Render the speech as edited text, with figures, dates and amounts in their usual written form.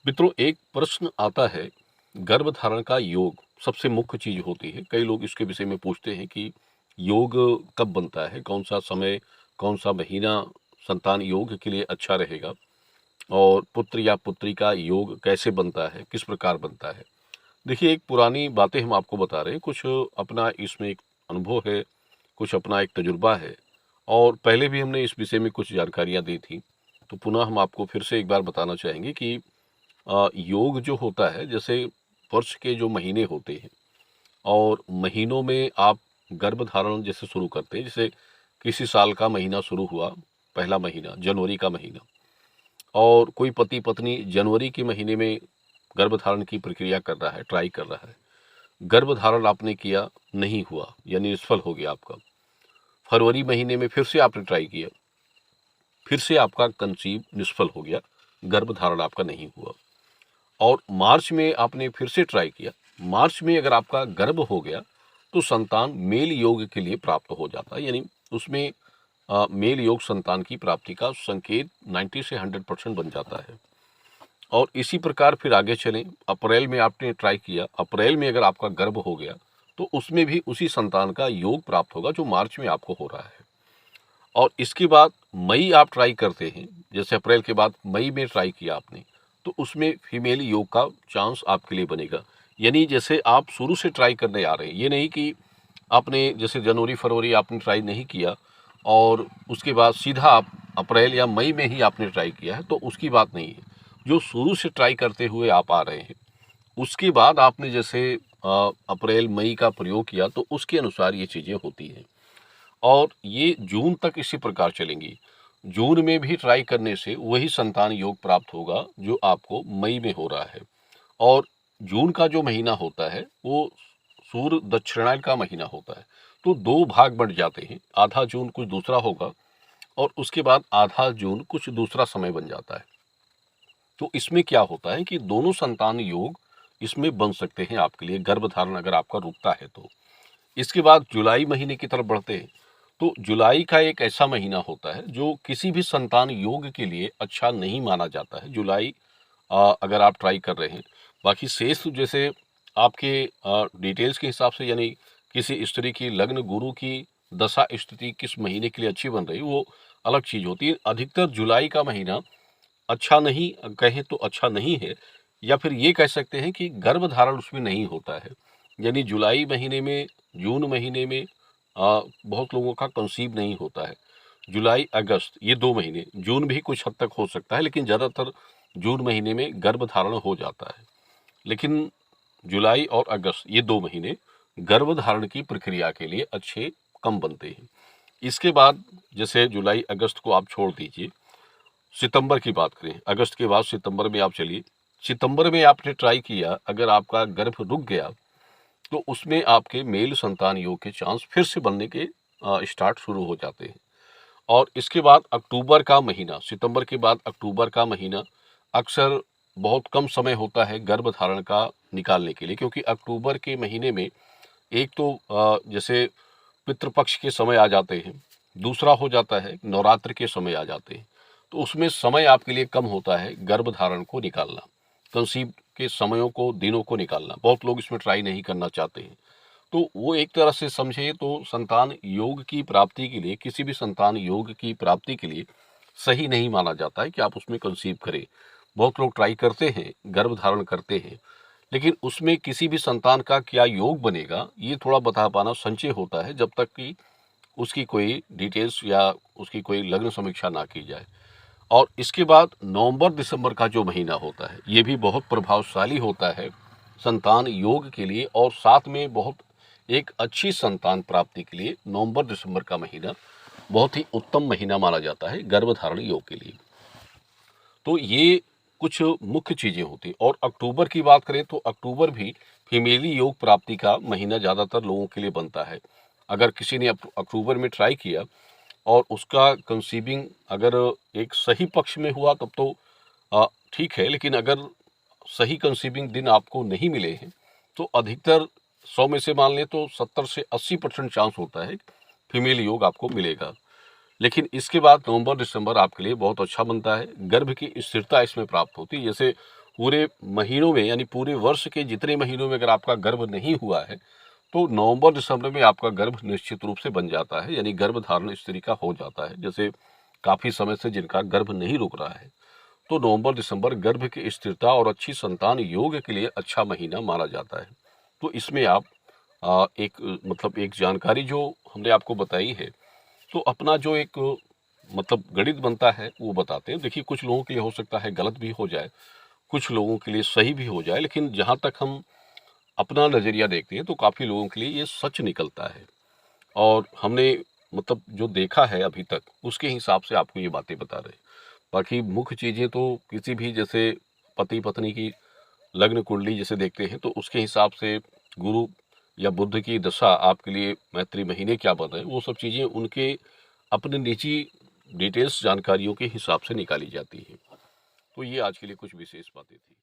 मित्रों, एक प्रश्न आता है, गर्भधारण का योग सबसे मुख्य चीज होती है। कई लोग इसके विषय में पूछते हैं कि योग कब बनता है, कौन सा समय, कौन सा महीना संतान योग के लिए अच्छा रहेगा, और पुत्र या पुत्री का योग कैसे बनता है, किस प्रकार बनता है। देखिए, एक पुरानी बातें हम आपको बता रहे हैं, कुछ अपना इसमें एक अनुभव है, कुछ अपना एक तजुर्बा है, और पहले भी हमने इस विषय में कुछ जानकारियां दी थी। तो पुनः हम आपको फिर से एक बार बताना चाहेंगे कि योग जो होता है, जैसे वर्ष के जो महीने होते हैं और महीनों में आप गर्भधारण जैसे शुरू करते हैं, जैसे किसी साल का महीना शुरू हुआ, पहला महीना जनवरी का महीना, और कोई पति पत्नी जनवरी के महीने में गर्भधारण की प्रक्रिया कर रहा है, ट्राई कर रहा है। गर्भधारण आपने किया, नहीं हुआ, यानी निष्फल हो गया आपका। फरवरी महीने में फिर से आपने ट्राई किया, फिर से आपका कंसीव निष्फल हो गया, गर्भधारण आपका नहीं हुआ। और मार्च में आपने फिर से ट्राई किया, मार्च में अगर आपका गर्भ हो गया तो संतान मेल योग के लिए प्राप्त हो जाता है, यानी उसमें मेल योग संतान की प्राप्ति का संकेत 90 से 100% बन जाता है। और इसी प्रकार फिर आगे चलें, अप्रैल में आपने ट्राई किया, अप्रैल में अगर आपका गर्भ हो गया तो उसमें भी उसी संतान का योग प्राप्त होगा जो मार्च में आपको हो रहा है। और इसके बाद मई आप ट्राई करते हैं, जैसे अप्रैल के बाद मई में ट्राई किया आपने, तो उसमें फीमेल योग का चांस आपके लिए बनेगा। यानी जैसे आप शुरू से ट्राई करने आ रहे हैं, ये नहीं कि आपने जैसे जनवरी फरवरी आपने ट्राई नहीं किया और उसके बाद सीधा आप अप्रैल या मई में ही आपने ट्राई किया है, तो उसकी बात नहीं है। जो शुरू से ट्राई करते हुए आप आ रहे हैं, उसके बाद आपने जैसे अप्रैल मई का प्रयोग किया, तो उसके अनुसार ये चीज़ें होती हैं। और ये जून तक इसी प्रकार चलेंगी। जून में भी ट्राई करने से वही संतान योग प्राप्त होगा जो आपको मई में हो रहा है। और जून का जो महीना होता है वो सूर्य दक्षिणायन का महीना होता है, तो दो भाग बढ़ जाते हैं। आधा जून कुछ दूसरा होगा और उसके बाद आधा जून कुछ दूसरा समय बन जाता है। तो इसमें क्या होता है कि दोनों संतान योग इसमें बन सकते हैं आपके लिए, गर्भधारण अगर आपका रुकता है तो। इसके बाद जुलाई महीने की तरफ बढ़ते हैं, तो जुलाई का एक ऐसा महीना होता है जो किसी भी संतान योग के लिए अच्छा नहीं माना जाता है। जुलाई अगर आप ट्राई कर रहे हैं, बाकी शेष तो जैसे आपके डिटेल्स के हिसाब से, यानी किसी स्त्री की लग्न गुरु की दशा स्थिति किस महीने के लिए अच्छी बन रही, वो अलग चीज होती है। अधिकतर जुलाई का महीना अच्छा नहीं, कहें तो अच्छा नहीं है, या फिर ये कह सकते हैं कि गर्भधारण उसमें नहीं होता है। यानी जुलाई महीने में, जून महीने में बहुत लोगों का कंसीव नहीं होता है। जुलाई अगस्त ये 2 महीने, जून भी कुछ हद तक हो सकता है, लेकिन ज़्यादातर जून महीने में गर्भधारण हो जाता है। लेकिन जुलाई और अगस्त ये 2 महीने गर्भधारण की प्रक्रिया के लिए अच्छे कम बनते हैं। इसके बाद जैसे जुलाई अगस्त को आप छोड़ दीजिए, सितंबर की बात करें, अगस्त के बाद सितंबर में आप चलिए। सितंबर में आपने ट्राई किया, अगर आपका गर्भ रुक गया तो उसमें आपके मेल संतान योग के चांस फिर से बनने के स्टार्ट शुरू हो जाते हैं। और इसके बाद अक्टूबर का महीना, सितंबर के बाद अक्टूबर का महीना अक्सर बहुत कम समय होता है गर्भधारण का निकालने के लिए, क्योंकि अक्टूबर के महीने में एक तो जैसे पितृपक्ष के समय आ जाते हैं, दूसरा हो जाता है नवरात्र के समय आ जाते हैं। तो उसमें समय आपके लिए कम होता है गर्भधारण को निकालना, कंसीव के समयों को, दिनों को निकालना। बहुत लोग इसमें ट्राई नहीं करना चाहते हैं। तो वो एक तरह से समझे तो संतान योग की प्राप्ति के लिए, किसी भी संतान योग की प्राप्ति के लिए सही नहीं माना जाता है कि आप उसमें कंसीव करें। बहुत लोग ट्राई करते हैं, गर्भ धारण करते हैं, लेकिन उसमें किसी भी संतान का क्या योग बनेगा ये थोड़ा बता पाना संचय होता है, जब तक कि उसकी कोई डिटेल्स या उसकी कोई लग्न समीक्षा ना की जाए। और इसके बाद नवंबर दिसंबर का जो महीना होता है, ये भी बहुत प्रभावशाली होता है संतान योग के लिए, और साथ में बहुत एक अच्छी संतान प्राप्ति के लिए नवंबर दिसंबर का महीना बहुत ही उत्तम महीना माना जाता है गर्भधारण योग के लिए। तो ये कुछ मुख्य चीजें होती हैं। और अक्टूबर की बात करें तो अक्टूबर भी फीमेली योग प्राप्ति का महीना ज़्यादातर लोगों के लिए बनता है। अगर किसी ने अक्टूबर में ट्राई किया और उसका कंसीविंग अगर एक सही पक्ष में हुआ तब तो ठीक है, लेकिन अगर सही कंसीविंग दिन आपको नहीं मिले हैं तो अधिकतर 100 में से मान लें तो 70 से 80% चांस होता है फीमेल योग आपको मिलेगा। लेकिन इसके बाद नवंबर दिसंबर आपके लिए बहुत अच्छा बनता है, गर्भ की स्थिरता इसमें प्राप्त होती है। जैसे पूरे महीनों में यानी पूरे वर्ष के जितने महीनों में अगर आपका गर्भ नहीं हुआ है तो नवंबर दिसंबर में आपका गर्भ निश्चित रूप से बन जाता है, यानी गर्भ धारण स्त्री का हो जाता है। जैसे काफी समय से जिनका गर्भ नहीं रुक रहा है तो नवंबर दिसंबर गर्भ की स्थिरता और अच्छी संतान योग के लिए अच्छा महीना माना जाता है। तो इसमें आप मतलब एक जानकारी जो हमने आपको बताई है, तो अपना जो एक मतलब गणित बनता है वो बताते हैं। देखिए कुछ लोगों के लिए हो सकता है गलत भी हो जाए, कुछ लोगों के लिए सही भी हो जाए, लेकिन जहाँ तक हम अपना नज़रिया देखते हैं तो काफ़ी लोगों के लिए ये सच निकलता है। और हमने मतलब जो देखा है अभी तक उसके हिसाब से आपको ये बातें बता रहे हैं। बाकी मुख्य चीज़ें तो किसी भी जैसे पति पत्नी की लग्न कुंडली जैसे देखते हैं तो उसके हिसाब से गुरु या बुध की दशा आपके लिए मैत्री महीने क्या बन रहे हैं वो सब चीज़ें उनके अपने निजी डिटेल्स जानकारियों के हिसाब से निकाली जाती हैं। तो ये आज के लिए कुछ विशेष बातें थी।